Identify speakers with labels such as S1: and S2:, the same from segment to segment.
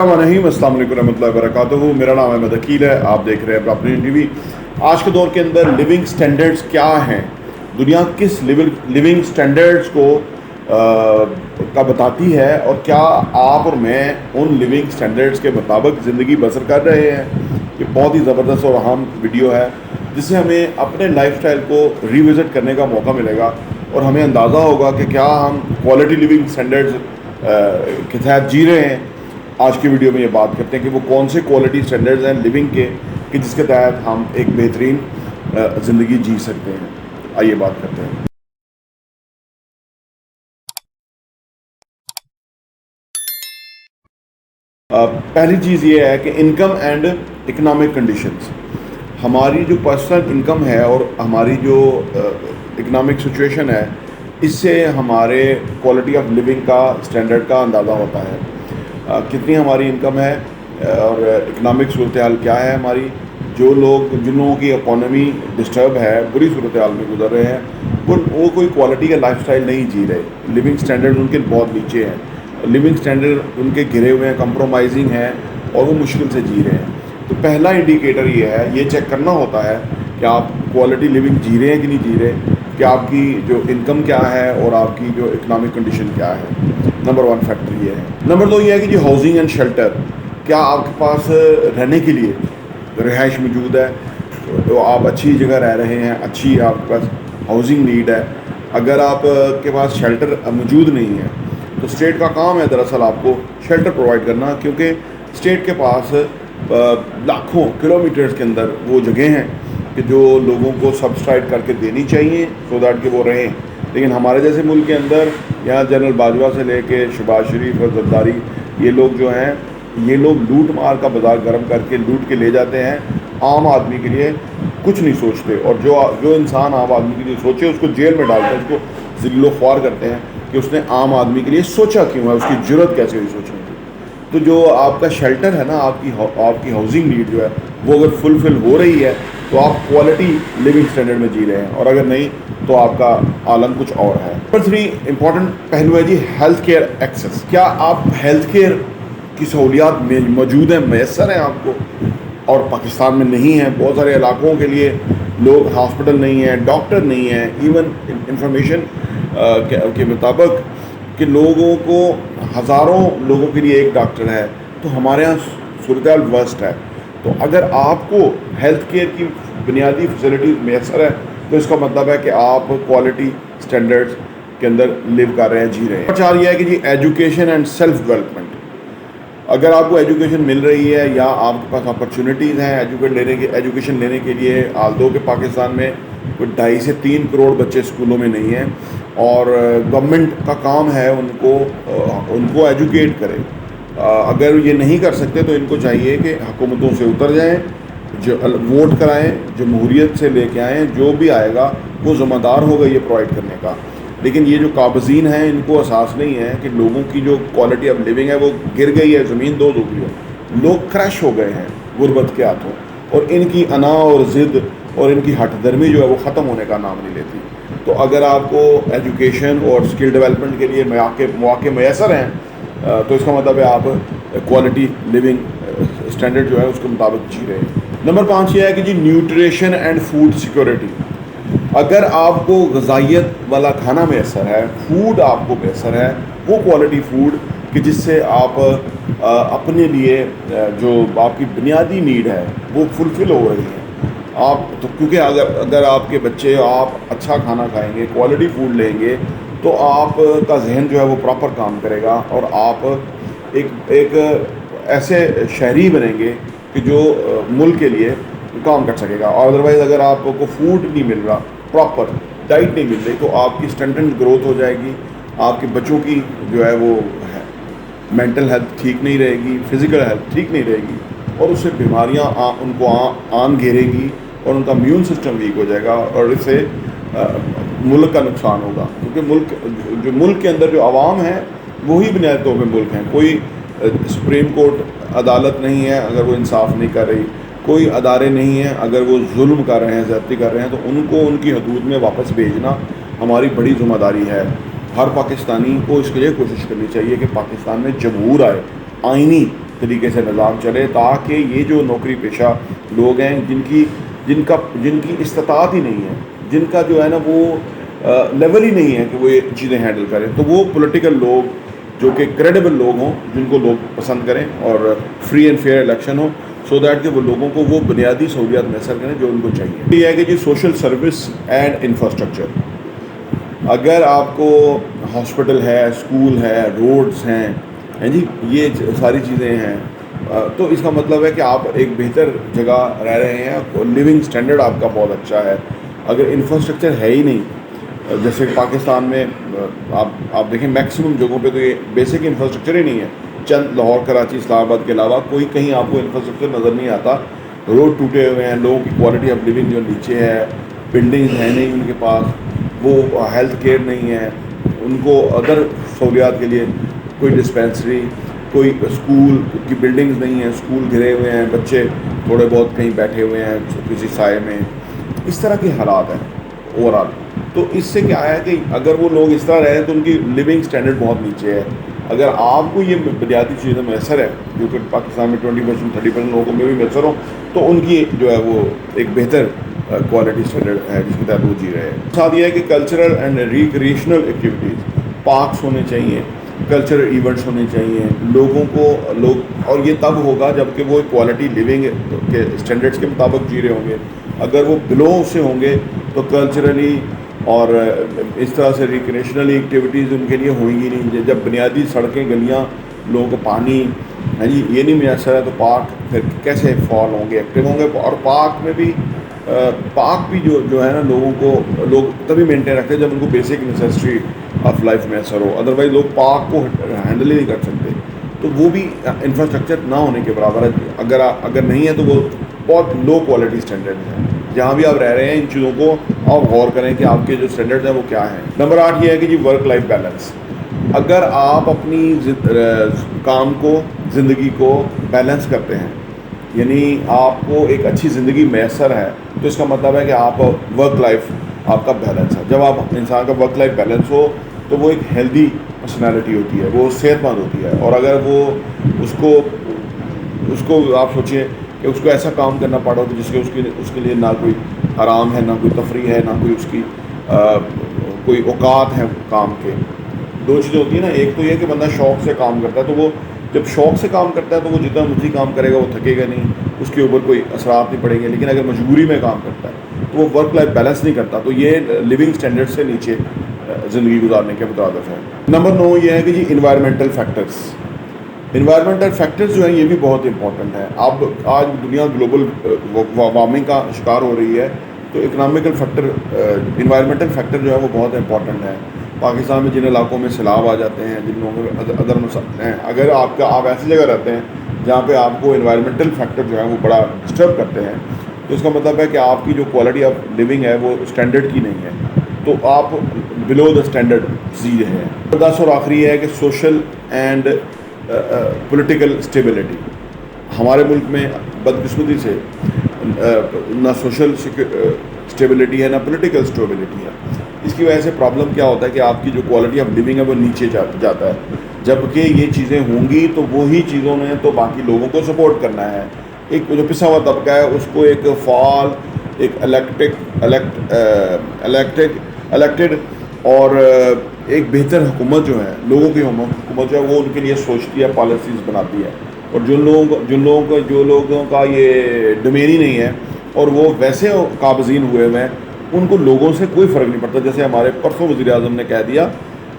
S1: السلام علیکم ورحمۃ اللہ وبرکاتہ. میرا نام احمد عقیل ہے. آپ دیکھ رہے ہیں اپنی ٹی وی. آج کے دور کے اندر لیونگ سٹینڈرڈز کیا ہیں؟ دنیا کس لیونگ سٹینڈرڈز کو کا بتاتی ہے، اور کیا آپ اور میں ان لیونگ سٹینڈرڈز کے مطابق زندگی بسر کر رہے ہیں؟ یہ بہت ہی زبردست اور اہم ویڈیو ہے، جس سے ہمیں اپنے لائف سٹائل کو ریوزٹ کرنے کا موقع ملے گا، اور ہمیں اندازہ ہوگا کہ کیا ہم کوالٹی لیونگ سٹینڈرڈز کے تحت جی رہے ہیں. آج کی ویڈیو میں یہ بات کرتے ہیں کہ وہ کون سے کوالٹی سٹینڈرڈز ہیں لیونگ کے، کہ جس کے تحت ہم ایک بہترین زندگی جی سکتے ہیں. آئیے بات کرتے ہیں. پہلی چیز یہ ہے کہ انکم اینڈ اکنامک کنڈیشنز. ہماری جو پرسنل انکم ہے اور ہماری جو اکنامک سچویشن ہے، اس سے ہمارے کوالٹی آف لیونگ کا سٹینڈرڈ کا اندازہ ہوتا ہے. کتنی ہماری انکم ہے اور اکنامک صورتحال کیا ہے ہماری. جن لوگوں کی اکانومی ڈسٹرب ہے، بری صورتحال میں گزر رہے ہیں، وہ کوئی کوالٹی کا لائف سٹائل نہیں جی رہے. لیونگ سٹینڈرڈ ان کے بہت نیچے ہیں. لیونگ سٹینڈرڈ ان کے گرے ہوئے ہیں، کمپرومائزنگ ہیں، اور وہ مشکل سے جی رہے ہیں. تو پہلا انڈیکیٹر یہ ہے، یہ چیک کرنا ہوتا ہے کہ آپ کوالٹی لیونگ جی رہے ہیں کہ نہیں جی رہے، کہ آپ کی جو انکم کیا ہے اور آپ کی جو اکنامک کنڈیشن کیا ہے. نمبر 1 فیکٹر یہ ہے. نمبر 2 یہ ہے کہ جی ہاؤسنگ اینڈ شیلٹر. کیا آپ کے پاس رہنے کے لیے رہائش موجود ہے؟ تو آپ اچھی جگہ رہ رہے ہیں، اچھی آپ کے پاس ہاؤسنگ نیڈ ہے. اگر آپ کے پاس شیلٹر موجود نہیں ہے تو اسٹیٹ کا کام ہے دراصل آپ کو شیلٹر پرووائڈ کرنا، کیونکہ اسٹیٹ کے پاس لاکھوں کلومیٹرز کے اندر وہ جگہیں ہیں کہ جو لوگوں کو سبسٹرائڈ کر کے دینی چاہیے سو دیٹ کہ وہ رہیں. لیکن ہمارے جیسے ملک کے اندر یہاں جنرل باجوہ سے لے کے شہباز شریف اور زرداری، یہ لوگ جو ہیں، یہ لوگ لوٹ مار کا بازار گرم کر کے لوٹ کے لے جاتے ہیں. عام آدمی کے لیے کچھ نہیں سوچتے، اور جو انسان عام آدمی کے لیے سوچے اس کو جیل میں ڈالتے ہیں، اس کو ذلیل و خوار کرتے ہیں کہ اس نے عام آدمی کے لیے سوچا کیوں ہے، اس کی جرت کیسے ہوئی سوچنے کی. تو جو آپ کا شیلٹر ہے نا، آپ کی ہاؤسنگ نیڈ جو ہے، وہ اگر فلفل ہو رہی ہے تو آپ کوالٹی لیونگ سٹینڈرڈ میں جی رہے ہیں، اور اگر نہیں تو آپ کا عالم کچھ اور ہے. نمبر 3 امپورٹنٹ پہلو ہے جی ہیلتھ کیئر ایکسیس. کیا آپ ہیلتھ کیئر کی سہولیات میں موجود ہیں، میسر ہیں آپ کو؟ اور پاکستان میں نہیں ہیں. بہت سارے علاقوں کے لیے لوگ ہاسپٹل نہیں ہیں، ڈاکٹر نہیں ہیں. ایون انفارمیشن کے مطابق کہ لوگوں کو ہزاروں لوگوں کے لیے ایک ڈاکٹر ہے، تو ہمارے یہاں صورتحال ورسٹ ہے. تو اگر آپ کو ہیلتھ کیئر کی بنیادی فیسلٹیز میسر ہے تو اس کا مطلب ہے کہ آپ کوالٹی سٹینڈرڈز کے اندر لیو کر رہے ہیں، جی رہے ہیں. 4 یہ ہے کہ جی ایجوکیشن اینڈ سیلف ڈیولپمنٹ. اگر آپ کو ایجوکیشن مل رہی ہے یا آپ کے پاس اپرچونیٹیز ہیں ایجوکیشن لینے کے لیے، آلدو کہ پاکستان میں کوئی 2.5 سے 3 کروڑ بچے اسکولوں میں نہیں ہیں، اور گورنمنٹ کا کام ہے ان کو ایجوکیٹ کرے. اگر یہ نہیں کر سکتے تو ان کو چاہیے کہ حکومتوں سے اتر جائیں، جو ووٹ کرائیں، جمہوریت سے لے کے آئیں. جو بھی آئے گا وہ ذمہ دار ہوگا یہ پرووائڈ کرنے کا. لیکن یہ جو قابضین ہیں ان کو احساس نہیں ہے کہ لوگوں کی جو کوالٹی آف لیونگ ہے وہ گر گئی ہے، زمین دو گئی ہے. لوگ کریش ہو گئے ہیں غربت کے ہاتھوں، اور ان کی انا اور ضد اور ان کی ہٹ درمی جو ہے وہ ختم ہونے کا نام نہیں لیتی. تو اگر آپ کو ایجوکیشن اور اسکل ڈیولپمنٹ کے لیے مواقع میسر ہیں تو اس کا مطلب ہے آپ کوالٹی لیونگ اسٹینڈرڈ جو ہے اس کے مطابق جی رہے ہیں. نمبر 5 یہ ہے کہ جی نیوٹریشن اینڈ فوڈ سیکورٹی. اگر آپ کو غذائیت والا کھانا میسر ہے، فوڈ آپ کو میسر ہے، وہ کوالٹی فوڈ کہ جس سے آپ اپنے لیے جو آپ کی بنیادی نیڈ ہے وہ فلفل ہو رہی ہے. آپ تو کیونکہ اگر آپ کے بچے آپ اچھا کھانا کھائیں گے، کوالٹی فوڈ لیں گے، تو آپ کا ذہن جو ہے وہ پراپر کام کرے گا، اور آپ ایک ایسے شہری بنیں گے کہ جو ملک کے لیے کام کر سکے گا. اور ادروائز اگر آپ کو فوڈ نہیں مل رہا، پراپر ڈائٹ نہیں مل رہی، تو آپ کی اسٹنٹنٹ گروتھ ہو جائے گی، آپ کے بچوں کی جو ہے وہ مینٹل ہیلتھ ٹھیک نہیں رہے گی، فزیکل ہیلتھ ٹھیک نہیں رہے گی، اور اس سے بیماریاں ان کو آن گھیرے گی، اور ان کا امیون سسٹم ویک ہو جائے گا، اور اس سے ملک کا نقصان ہوگا. کیونکہ ملک کے اندر جو عوام ہیں وہی بنیادی طور پہ ملک ہیں. کوئی سپریم کورٹ عدالت نہیں ہے اگر وہ انصاف نہیں کر رہی، کوئی ادارے نہیں ہیں اگر وہ ظلم کر رہے ہیں، زیادتی کر رہے ہیں، تو ان کو ان کی حدود میں واپس بھیجنا ہماری بڑی ذمہ داری ہے. ہر پاکستانی کو اس کے لیے کوشش کرنی چاہیے کہ پاکستان میں جمہور آئے، آئینی طریقے سے نظام چلے، تاکہ یہ جو نوکری پیشہ لوگ ہیں جن کی استطاعت ہی نہیں ہے، جن کا جو ہے نا وہ لیول ہی نہیں ہے کہ وہ یہ چیزیں ہینڈل کریں، تو وہ پولیٹیکل لوگ جو کہ کریڈیبل لوگ ہوں، جن کو لوگ پسند کریں، اور فری اینڈ فیئر الیکشن ہو، سو دیٹ کہ وہ لوگوں کو وہ بنیادی سہولیات میسر کریں جو ان کو چاہیے۔ یہ ہے کہ جی سوشل سروس اینڈ انفراسٹرکچر، اگر آپ کو ہاسپٹل ہے، اسکول ہے، روڈز ہیں جی، یہ ساری چیزیں ہیں، تو اس کا مطلب ہے کہ آپ ایک بہتر جگہ رہ رہے ہیں، لیونگ اسٹینڈرڈ آپ کا بہت اچھا ہے۔ اگر انفراسٹرکچر ہے ہی نہیں، جیسے پاکستان میں آپ دیکھیں میکسیمم جگہوں پہ تو یہ بیسک انفراسٹرکچر ہی نہیں ہے، چند لاہور، کراچی، اسلام آباد کے علاوہ کوئی کہیں آپ کو انفراسٹرکچر نظر نہیں آتا۔ روڈ ٹوٹے ہوئے ہیں، لوگوں کی کوالٹی آف لیونگ جو نیچے ہے، بلڈنگز ہیں نہیں ان کے پاس، وہ ہیلتھ کیئر نہیں ہے ان کو، ادر سہولیات کے لیے کوئی ڈسپینسری، کوئی اسکول کی بلڈنگز نہیں ہیں، اسکول گھرے ہوئے ہیں، بچے تھوڑے بہت کہیں بیٹھے ہوئے ہیں کسی سائے میں، اس طرح کے حالات ہیں اوور آل۔ تو اس سے کیا ہے کہ اگر وہ لوگ اس طرح رہیں تو ان کی لیونگ اسٹینڈرڈ بہت نیچے ہے۔ اگر آپ کو یہ بنیادی چیزیں میسر ہے، جو کہ پاکستان میں 20% 30% لوگوں میں بھی میسر ہوں، تو ان کی جو ہے وہ ایک بہتر کوالٹی اسٹینڈرڈ ہے جس کے تحت وہ جی رہے ہیں۔ ساتھ یہ ہے کہ cultural and recreational activities, parks ہونے چاہیے، کلچرل ایونٹس ہونے چاہیے، لوگوں کو اور یہ تب ہوگا جب کہ وہ کوالٹی لیونگ کے اسٹینڈرڈس کے مطابق جی رہے ہوں گے۔ اگر وہ بلو سے ہوں گے تو کلچرلی اور اس طرح سے ریکریشنل ایکٹیویٹیز ان کے لیے ہوئیں گی نہیں۔ جب بنیادی سڑکیں، گلیاں، لوگوں کو پانی جی یہ نہیں میسر ہے، تو پارک پھر کیسے فعال ہوں گے، ایکٹیو ہوں گے؟ اور پارک میں بھی جو ہے نا لوگ تبھی مینٹین رکھتے ہیں جب ان کو بیسک نیسیسٹی آف لائف میسر ہو، ادروائز لوگ پارک کو ہینڈل ہی نہیں کر سکتے۔ تو وہ بھی انفراسٹرکچر نہ ہونے کے برابر ہے۔ اگر نہیں ہے تو وہ بہت لو کوالٹی اسٹینڈرڈ ہے۔ جہاں بھی آپ رہ رہے ہیں ان چیزوں کو آپ غور کریں کہ آپ کے جو اسٹینڈرڈ ہیں وہ کیا ہیں۔ نمبر 8 یہ ہے کہ جی ورک لائف بیلنس، اگر آپ اپنی کام کو، زندگی کو بیلنس کرتے ہیں، یعنی آپ کو ایک اچھی زندگی میسر ہے، تو اس کا مطلب ہے کہ آپ ورک لائف آپ کا بیلنس ہے۔ جب آپ انسان کا ورک لائف بیلنس ہو تو وہ ایک ہیلدی پرسنالٹی ہوتی ہے، وہ صحت مند ہوتی ہے۔ اور اگر وہ اس کو آپ سوچیں کہ اس کو ایسا کام کرنا پڑا تو جس کے اس کے لیے نہ کوئی آرام ہے، نہ کوئی تفریح ہے، نہ کوئی اس کی کوئی اوقات ہیں کام کے۔ دو چیزیں ہوتی ہیں نا، ایک تو یہ کہ بندہ شوق سے کام کرتا ہے، تو وہ جب شوق سے کام کرتا ہے تو وہ جتنا مرضی کام کرے گا وہ تھکے گا نہیں، اس کے اوپر کوئی اثرات نہیں پڑیں گے۔ لیکن اگر مجبوری میں کام کرتا ہے تو وہ ورک لائف بیلنس نہیں کرتا، تو یہ لیونگ اسٹینڈرڈ سے نیچے زندگی گزارنے کے مترادف ہے۔ نمبر 9 یہ ہے کہ جی انوائرمنٹل فیکٹرز، انوائرمنٹل فیکٹرز جو ہیں یہ بھی بہت امپورٹنٹ ہے۔ اب آج دنیا گلوبل وارمنگ کا شکار ہو رہی ہے، تو اکنامیکل فیکٹر، انوائرمنٹل فیکٹر جو ہے وہ بہت امپورٹنٹ ہے۔ پاکستان میں جن علاقوں میں سیلاب آ جاتے ہیں، جن لوگوں میں ادر مسائل ہیں، اگر آپ ایسی جگہ رہتے ہیں جہاں پہ آپ کو انوائرمنٹل فیکٹر جو ہے وہ بڑا ڈسٹرب کرتے ہیں، تو اس کا مطلب ہے کہ آپ کی جو کوالٹی آف لیونگ ہے وہ اسٹینڈرڈ کی نہیں ہے، تو آپ بلو دا اسٹینڈرڈ جی رہے ہیں۔ 10 اور آخری ہے کہ سوشل اینڈ پولیٹیکل اسٹیبلٹی، ہمارے ملک میں بدقسمتی سے نہ سوشل اسٹیبلٹی ہے نہ پولیٹیکل اسٹیبلٹی ہے۔ اس کی وجہ سے پرابلم کیا ہوتا ہے کہ آپ کی جو کوالٹی آف لیونگ ہے وہ نیچے جاتا ہے، جبکہ یہ چیزیں ہوں گی تو وہی چیزوں نے تو باقی لوگوں کو سپورٹ کرنا ہے۔ ایک جو پسا ہوا طبقہ ہے اس کو ایک فعال، ایک الیکٹڈ اور ایک بہتر حکومت جو ہے، لوگوں کی حکومت جو ہے وہ ان کے لیے سوچتی ہے، پالیسیز بناتی ہے۔ اور جو لوگوں کا یہ ڈومین ہی نہیں ہے اور وہ ویسے قابضین ہوئے ہیں، ان کو لوگوں سے کوئی فرق نہیں پڑتا۔ جیسے ہمارے پرسوں وزیر اعظم نے کہہ دیا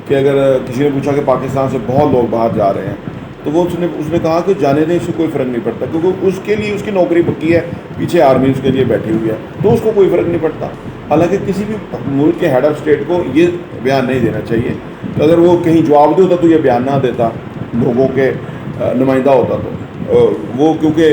S1: کہ اگر کسی نے پوچھا کہ پاکستان سے بہت لوگ باہر جا رہے ہیں، تو وہ اس نے کہا کہ جانے دیں، اس سے کوئی فرق نہیں پڑتا، کیونکہ اس کے لیے اس کی نوکری پکی ہے، پیچھے آرمی اس کے لیے بیٹھی ہوئی ہے، تو اس کو کوئی فرق نہیں پڑتا۔ حالانکہ کسی بھی ملک کے ہیڈ آف اسٹیٹ کو یہ بیان نہیں دینا چاہیے، کہ اگر وہ کہیں جواب دے ہوتا تو یہ بیان نہ دیتا، لوگوں کے نمائندہ ہوتا تو وہ، کیونکہ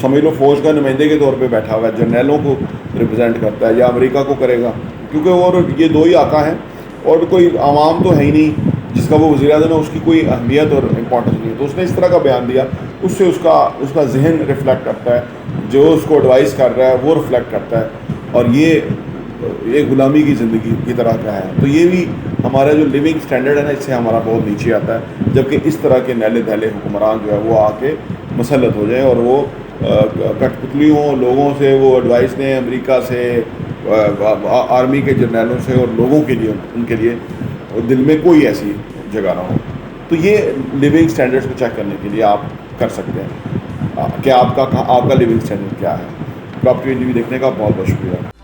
S1: سمجھ لو فوج کا نمائندے کے طور پہ بیٹھا ہوا ہے، جرنیلوں کو ریپرزینٹ کرتا ہے یا امریکہ کو کرے گا، کیونکہ اور یہ دو ہی آقا ہیں اور کوئی عوام تو ہے ہی نہیں جس کا وہ وزیر اعظم ہے، اس کی کوئی اہمیت اور امپورٹنس نہیں ہے۔ تو اس نے اس طرح کا بیان دیا، اس سے اس کا ذہن ریفلیکٹ کرتا ہے، جو اس کو ایڈوائز کر رہا ہے وہ ریفلیکٹ کرتا ہے، اور یہ غلامی کی زندگی کی طرح کا ہے۔ تو یہ بھی ہمارا جو لیونگ اسٹینڈرڈ ہے نا، اس سے ہمارا بہت نیچے آتا ہے۔ جبکہ اس طرح کے نیلے دھیلے حکمران جو ہے وہ آ کے مسلط ہو جائیں اور وہ کٹ پتلیوں لوگوں سے وہ ایڈوائس لیں امریکہ سے آرمی کے جرنیلوں سے اور لوگوں کے لیے ان کے لیے دل میں کوئی ایسی جگہ نہ ہو. تو یہ لیونگ سٹینڈرڈس کو چیک کرنے کے لیے آپ کر سکتے ہیں کہ آپ کا لیونگ سٹینڈرڈ کیا ہے. پراپرٹی انٹرویو دیکھنے کا بہت بہت شکریہ.